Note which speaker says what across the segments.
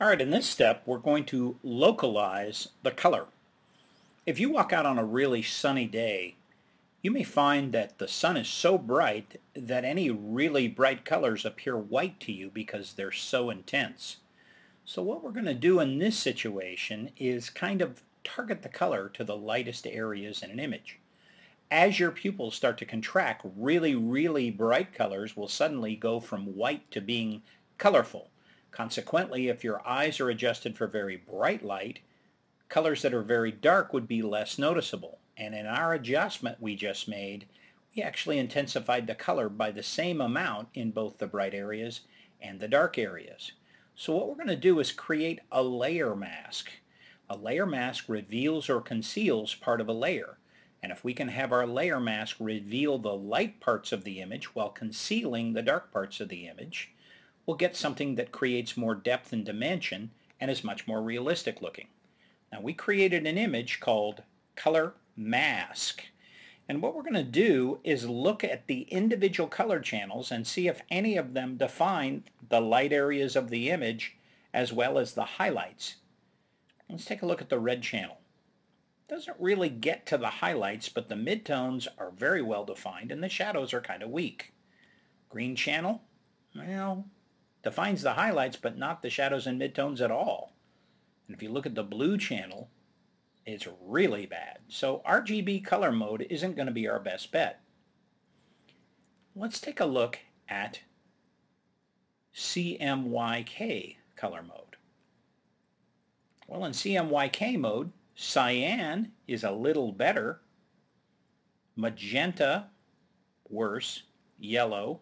Speaker 1: All right, in this step, we're going to localize the color. If you walk out on a really sunny day, you may find that the sun is so bright that any really bright colors appear white to you because they're so intense. So what we're going to do in this situation is kind of target the color to the lightest areas in an image. As your pupils start to contract, really bright colors will suddenly go from white to being colorful. Consequently, if your eyes are adjusted for very bright light, colors that are very dark would be less noticeable. And in our adjustment we just made, we actually intensified the color by the same amount in both the bright areas and the dark areas. So what we're going to do is create a layer mask. A layer mask reveals or conceals part of a layer. And if we can have our layer mask reveal the light parts of the image while concealing the dark parts of the image, we'll get something that creates more depth and dimension and is much more realistic looking. Now we created an image called color mask. And what we're going to do is look at the individual color channels and see if any of them define the light areas of the image as well as the highlights. Let's take a look at the red channel. Doesn't really get to the highlights, but the midtones are very well defined and the shadows are kind of weak. Green channel, well, defines the highlights but not the shadows and midtones at all. And if you look at the blue channel, it's really bad. So RGB color mode isn't going to be our best bet. Let's take a look at CMYK color mode. Well, in CMYK mode, cyan is a little better, magenta worse, yellow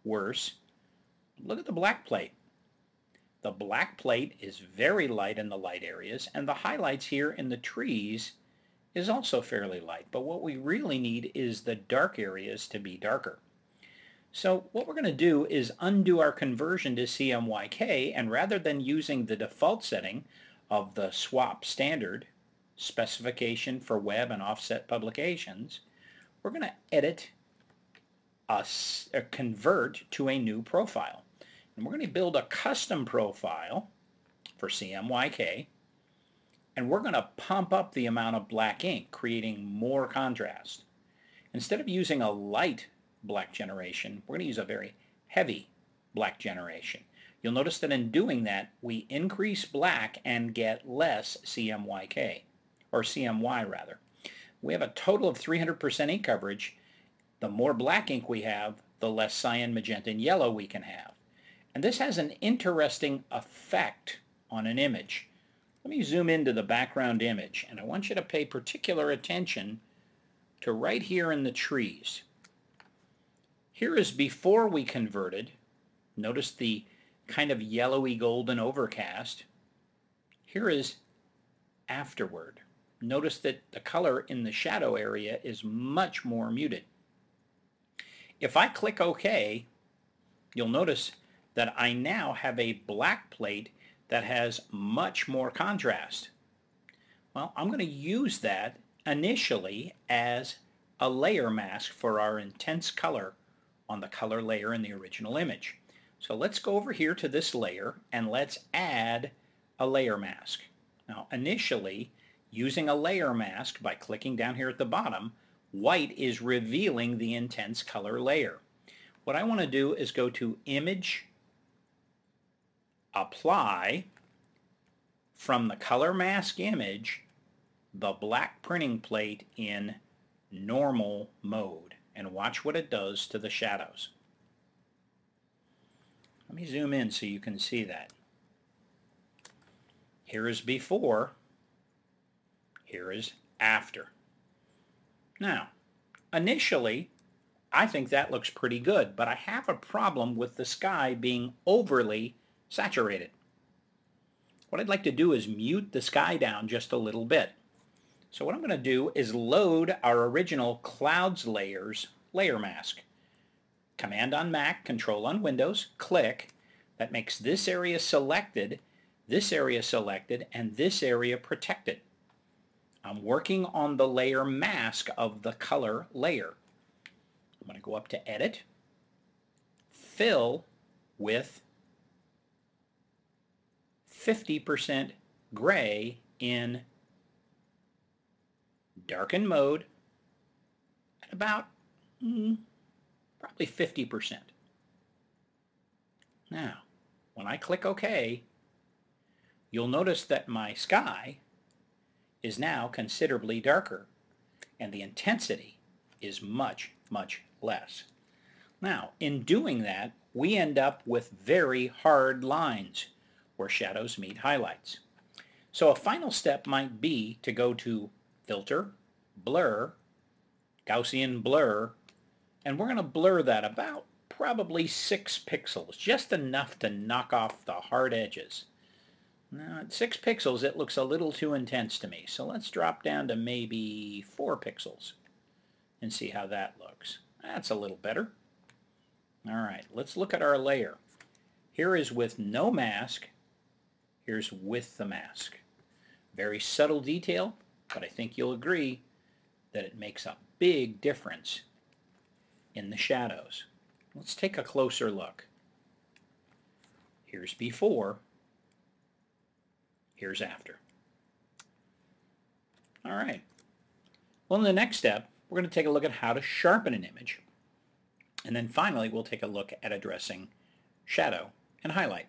Speaker 1: worse. Look at the black plate. The black plate is very light in the light areas, and the highlights here in the trees is also fairly light. But what we really need is the dark areas to be darker. So what we're going to do is undo our conversion to CMYK, and rather than using the default setting of the swap standard specification for web and offset publications, we're going to edit convert to a new profile. And we're going to build a custom profile for CMYK, and we're going to pump up the amount of black ink, creating more contrast. Instead of using a light black generation, we're going to use a very heavy black generation. You'll notice that in doing that, we increase black and get less CMYK, or CMY rather. We have a total of 300% ink coverage. The more black ink we have, the less cyan, magenta, and yellow we can have. And this has an interesting effect on an image. Let me zoom into the background image, and I want you to pay particular attention to right here in the trees. Here is before we converted. Notice the kind of yellowy golden overcast. Here is afterward. Notice that the color in the shadow area is much more muted. If I click OK, you'll notice that I now have a black plate that has much more contrast. Well, I'm going to use that initially as a layer mask for our intense color on the color layer in the original image. So let's go over here to this layer and let's add a layer mask. Now initially, using a layer mask by clicking down here at the bottom, white is revealing the intense color layer. What I want to do is go to Image, Apply, from the color mask image, the black printing plate in normal mode, and watch what it does to the shadows. Let me zoom in so you can see that. Here is before, here is after. Now, initially, I think that looks pretty good, but I have a problem with the sky being overly saturated. What I'd like to do is mute the sky down just a little bit. So what I'm going to do is load our original clouds layers layer mask. Command on Mac, Control on Windows, click. That makes this area selected, and this area protected. I'm working on the layer mask of the color layer. I'm going to go up to Edit, Fill with 50% gray in darken mode at about probably 50%. Now, when I click OK, you'll notice that my sky is now considerably darker and the intensity is much, much less. Now, in doing that, we end up with very hard lines where shadows meet highlights. So a final step might be to go to Filter, Blur, Gaussian Blur, and we're going to blur that about probably 6 pixels, just enough to knock off the hard edges. Now at 6 pixels it looks a little too intense to me, so let's drop down to maybe 4 pixels and see how that looks. That's a little better. Alright, let's look at our layer. Here is with no mask, here's with the mask. Very subtle detail, but I think you'll agree that it makes a big difference in the shadows. Let's take a closer look. Here's before, here's after. Alright, well in the next step we're going to take a look at how to sharpen an image. And then finally, we'll take a look at addressing shadow and highlight.